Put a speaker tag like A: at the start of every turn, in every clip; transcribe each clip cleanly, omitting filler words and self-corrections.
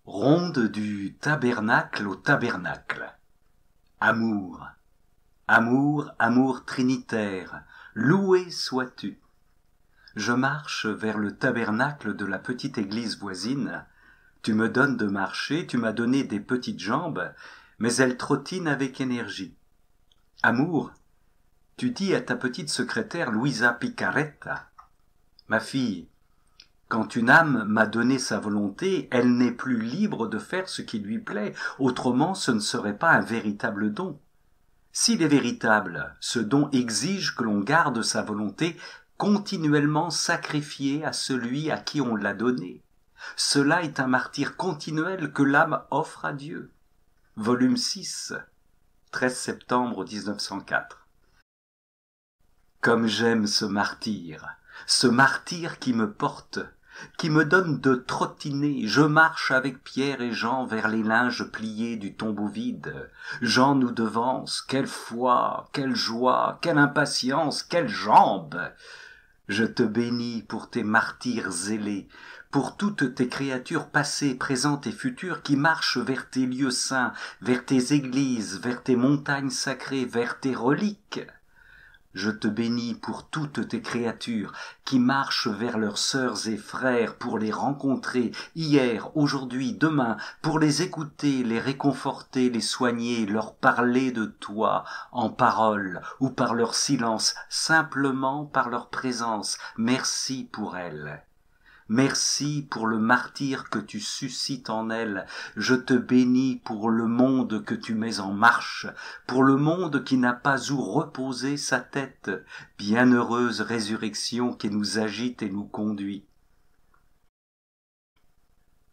A: Ronde du tabernacle au tabernacle. Amour, amour, amour trinitaire, loué sois-tu. Je marche vers le tabernacle de la petite église voisine. Tu me donnes de marcher, tu m'as donné des petites jambes, mais elles trottinent avec énergie. Amour, tu dis à ta petite secrétaire Louisa Picaretta, ma fille, quand une âme m'a donné sa volonté, elle n'est plus libre de faire ce qui lui plaît, autrement ce ne serait pas un véritable don. S'il est véritable, ce don exige que l'on garde sa volonté continuellement sacrifiée à celui à qui on l'a donnée. Cela est un martyre continuel que l'âme offre à Dieu. Volume 6, 13 septembre 1904. Comme j'aime ce martyr qui me porte, qui me donne de trottiner. Je marche avec Pierre et Jean vers les linges pliés du tombeau vide. Jean nous devance, quelle foi, quelle joie, quelle impatience, quelle jambe. Je te bénis pour tes martyrs zélés, pour toutes tes créatures passées, présentes et futures qui marchent vers tes lieux saints, vers tes églises, vers tes montagnes sacrées, vers tes reliques. Je te bénis pour toutes tes créatures qui marchent vers leurs sœurs et frères pour les rencontrer hier, aujourd'hui, demain, pour les écouter, les réconforter, les soigner, leur parler de toi en paroles ou par leur silence, simplement par leur présence. Merci pour elles. Merci pour le martyre que tu suscites en elle. Je te bénis pour le monde que tu mets en marche, pour le monde qui n'a pas où reposer sa tête. Bienheureuse résurrection qui nous agite et nous conduit.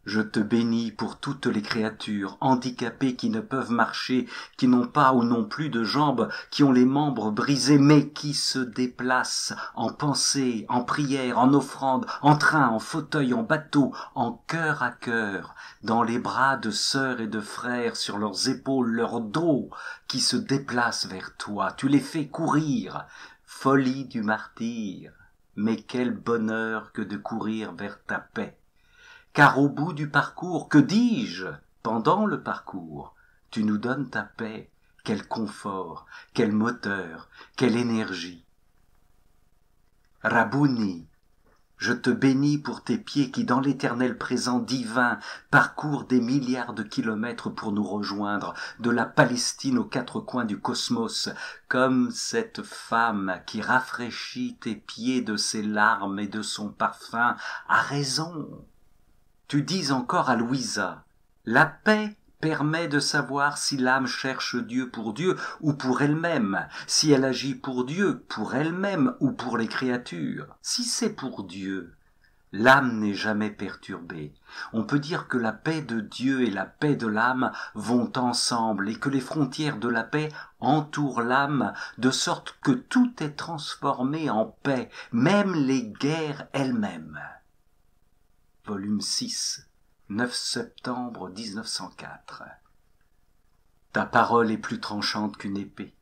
A: Je te bénis pour toutes les créatures handicapées qui ne peuvent marcher, qui n'ont pas ou n'ont plus de jambes, qui ont les membres brisés, mais qui se déplacent en pensée, en prière, en offrande, en train, en fauteuil, en bateau, en cœur à cœur, dans les bras de sœurs et de frères, sur leurs épaules, leur dos, qui se déplacent vers toi. Tu les fais courir. Folie du martyr. Mais quel bonheur que de courir vers ta paix. Car au bout du parcours, que dis-je, pendant le parcours, tu nous donnes ta paix, quel confort, quel moteur, quelle énergie. Rabouni, je te bénis pour tes pieds qui, dans l'éternel présent divin, parcourent des milliards de kilomètres pour nous rejoindre, de la Palestine aux quatre coins du cosmos, comme cette femme qui rafraîchit tes pieds de ses larmes et de son parfum, a raison. Tu dis encore à Louisa, la paix permet de savoir si l'âme cherche Dieu ou pour elle-même, si elle agit pour Dieu, pour elle-même ou pour les créatures. Si c'est pour Dieu, l'âme n'est jamais perturbée. On peut dire que la paix de Dieu et la paix de l'âme vont ensemble et que les frontières de la paix entourent l'âme de sorte que tout est transformé en paix, même les guerres elles-mêmes. Volume 6, 9 septembre 1904. Ta parole est plus tranchante qu'une épée.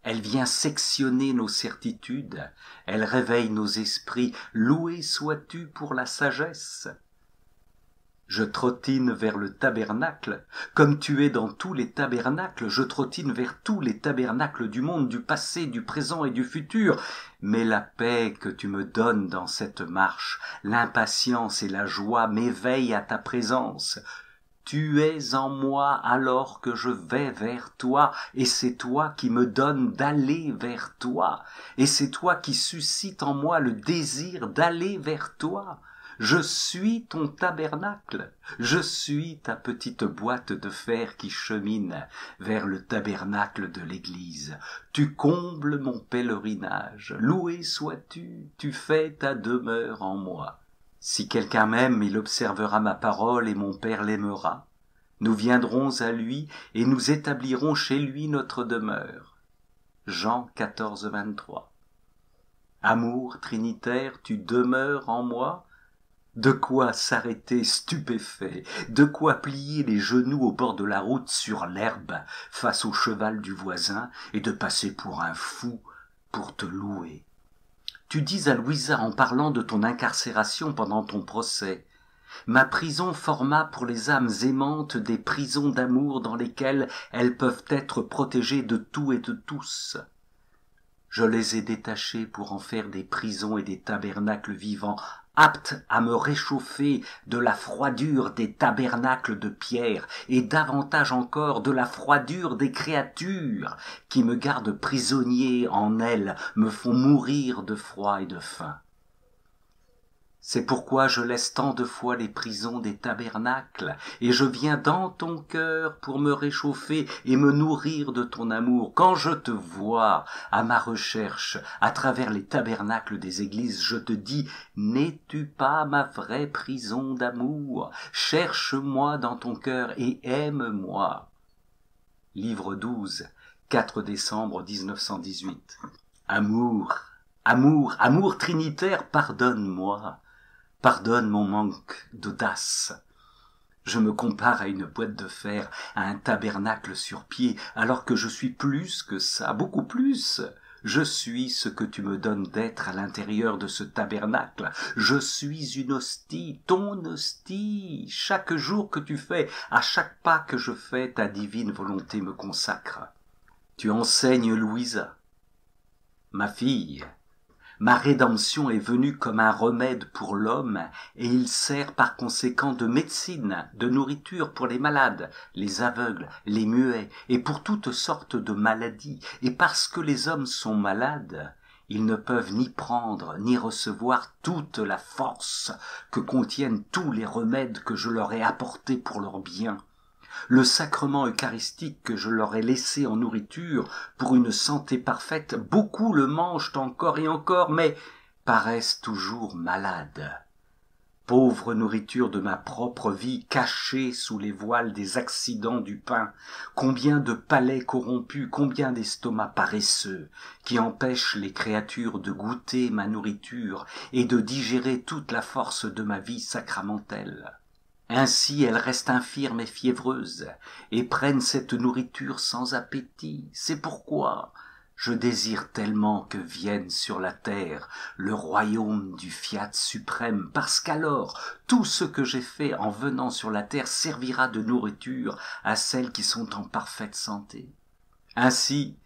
A: Elle vient sectionner nos certitudes, elle réveille nos esprits. Loué sois-tu pour la sagesse. Je trottine vers le tabernacle, comme tu es dans tous les tabernacles, je trottine vers tous les tabernacles du monde, du passé, du présent et du futur. Mais la paix que tu me donnes dans cette marche, l'impatience et la joie m'éveillent à ta présence. Tu es en moi alors que je vais vers toi, et c'est toi qui me donnes d'aller vers toi, et c'est toi qui suscites en moi le désir d'aller vers toi. Je suis ton tabernacle, je suis ta petite boîte de fer qui chemine vers le tabernacle de l'Église. Tu combles mon pèlerinage, loué sois-tu, tu fais ta demeure en moi. Si quelqu'un m'aime, il observera ma parole et mon Père l'aimera. Nous viendrons à lui et nous établirons chez lui notre demeure. Jean 14, 23. Amour trinitaire, tu demeures en moi. De quoi s'arrêter stupéfait, de quoi plier les genoux au bord de la route sur l'herbe face au cheval du voisin et de passer pour un fou pour te louer. Tu dis à Louisa en parlant de ton incarcération pendant ton procès, Ma prison forma pour les âmes aimantes des prisons d'amour dans lesquelles elles peuvent être protégées de tout et de tous. Je les ai détachées pour en faire des prisons et des tabernacles vivants, aptes à me réchauffer de la froidure des tabernacles de pierre et davantage encore de la froidure des créatures qui me gardent prisonnier en elles, me font mourir de froid et de faim. C'est pourquoi je laisse tant de fois les prisons des tabernacles, et je viens dans ton cœur pour me réchauffer et me nourrir de ton amour. Quand je te vois à ma recherche à travers les tabernacles des églises, je te dis, n'es-tu pas ma vraie prison d'amour? Cherche-moi dans ton cœur et aime-moi. Livre 12, 4 décembre 1918. Amour, amour, amour trinitaire, pardonne-moi. Pardonne mon manque d'audace. Je me compare à une boîte de fer, à un tabernacle sur pied, alors que je suis plus que ça, beaucoup plus. Je suis ce que tu me donnes d'être à l'intérieur de ce tabernacle. Je suis une hostie, ton hostie. Chaque jour que tu fais, à chaque pas que je fais, ta divine volonté me consacre. Tu enseignes Louisa, ma fille. Ma rédemption est venue comme un remède pour l'homme, et il sert par conséquent de médecine, de nourriture pour les malades, les aveugles, les muets, et pour toutes sortes de maladies. Et parce que les hommes sont malades, ils ne peuvent ni prendre ni recevoir toute la force que contiennent tous les remèdes que je leur ai apportés pour leur bien. Le sacrement eucharistique que je leur ai laissé en nourriture pour une santé parfaite, beaucoup le mangent encore et encore, mais paraissent toujours malades. Pauvre nourriture de ma propre vie cachée sous les voiles des accidents du pain, combien de palais corrompus, combien d'estomacs paresseux, qui empêchent les créatures de goûter ma nourriture et de digérer toute la force de ma vie sacramentelle. Ainsi elles restent infirmes et fiévreuses, et prennent cette nourriture sans appétit. C'est pourquoi je désire tellement que vienne sur la terre le royaume du Fiat suprême, parce qu'alors tout ce que j'ai fait en venant sur la terre servira de nourriture à celles qui sont en parfaite santé. Ainsi,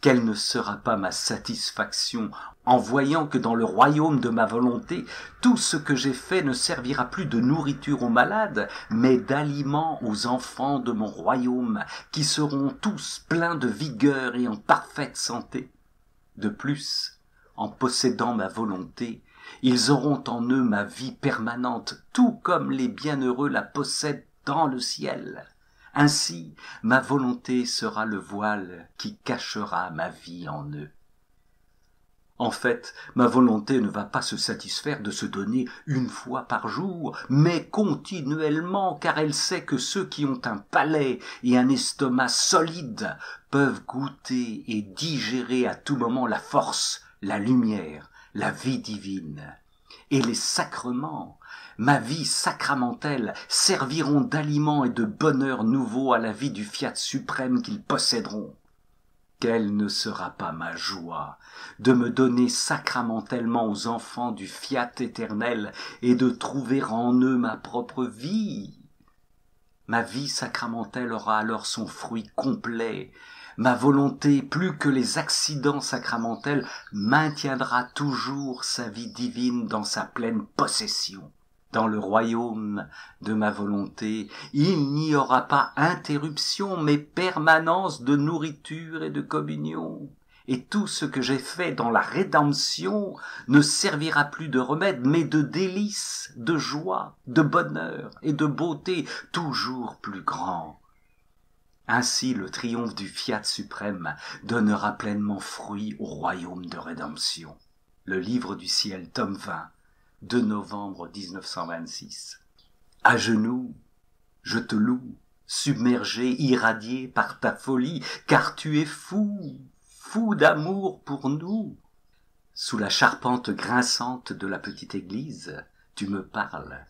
A: quelle ne sera pas ma satisfaction en voyant que dans le royaume de ma volonté, tout ce que j'ai fait ne servira plus de nourriture aux malades, mais d'aliment aux enfants de mon royaume, qui seront tous pleins de vigueur et en parfaite santé. De plus, en possédant ma volonté, ils auront en eux ma vie permanente, tout comme les bienheureux la possèdent dans le ciel. Ainsi, ma volonté sera le voile qui cachera ma vie en eux. En fait, ma volonté ne va pas se satisfaire de se donner une fois par jour, mais continuellement, car elle sait que ceux qui ont un palais et un estomac solides peuvent goûter et digérer à tout moment la force, la lumière, la vie divine. Et les sacrements, ma vie sacramentelle, serviront d'aliment et de bonheur nouveau à la vie du Fiat suprême qu'ils posséderont. Quelle ne sera pas ma joie de me donner sacramentellement aux enfants du Fiat éternel et de trouver en eux ma propre vie. Ma vie sacramentelle aura alors son fruit complet. Ma volonté, plus que les accidents sacramentels, maintiendra toujours sa vie divine dans sa pleine possession. Dans le royaume de ma volonté, il n'y aura pas interruption, mais permanence de nourriture et de communion. Et tout ce que j'ai fait dans la rédemption ne servira plus de remède, mais de délices, de joie, de bonheur et de beauté toujours plus grand. Ainsi le triomphe du Fiat suprême donnera pleinement fruit au royaume de rédemption. Le livre du ciel, tome 20, 2 novembre 1926. À genoux, je te loue, submergé, irradié par ta folie, car tu es fou, fou d'amour pour nous. Sous la charpente grinçante de la petite église, tu me parles.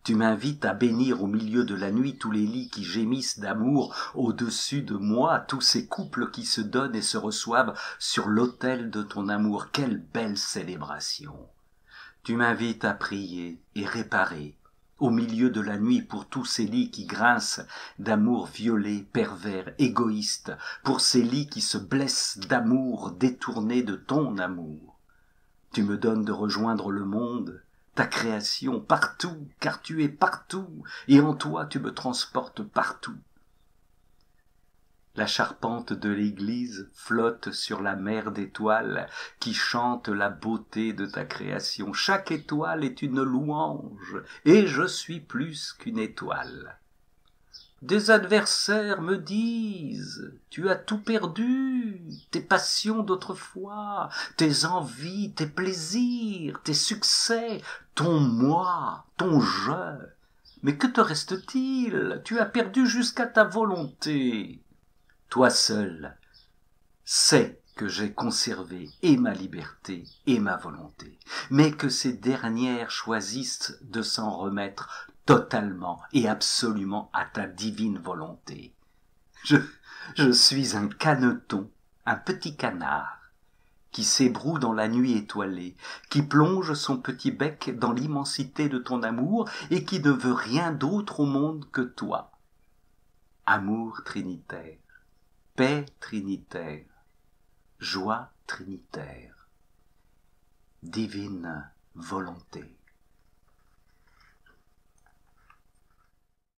A: Tu m'invites à bénir au milieu de la nuit tous les lits qui gémissent d'amour au-dessus de moi, tous ces couples qui se donnent et se reçoivent sur l'autel de ton amour. Quelle belle célébration! Tu m'invites à prier et réparer, au milieu de la nuit pour tous ces lits qui grincent d'amour violé, pervers, égoïste, pour ces lits qui se blessent d'amour détourné de ton amour. Tu me donnes de rejoindre le monde, ta création, partout, car tu es partout, et en toi tu me transportes partout. La charpente de l'église flotte sur la mer d'étoiles qui chante la beauté de ta création. Chaque étoile est une louange, et je suis plus qu'une étoile. Des adversaires me disent, tu as tout perdu, tes passions d'autrefois, tes envies, tes plaisirs, tes succès, ton moi, ton je. Mais que te reste-t-il? Tu as perdu jusqu'à ta volonté. Toi seul sais que j'ai conservé et ma liberté et ma volonté, mais que ces dernières choisissent de s'en remettre totalement et absolument à ta divine volonté. Je suis un caneton, un petit canard, qui s'ébroue dans la nuit étoilée, qui plonge son petit bec dans l'immensité de ton amour et qui ne veut rien d'autre au monde que toi. Amour trinitaire, paix trinitaire, joie trinitaire, divine volonté.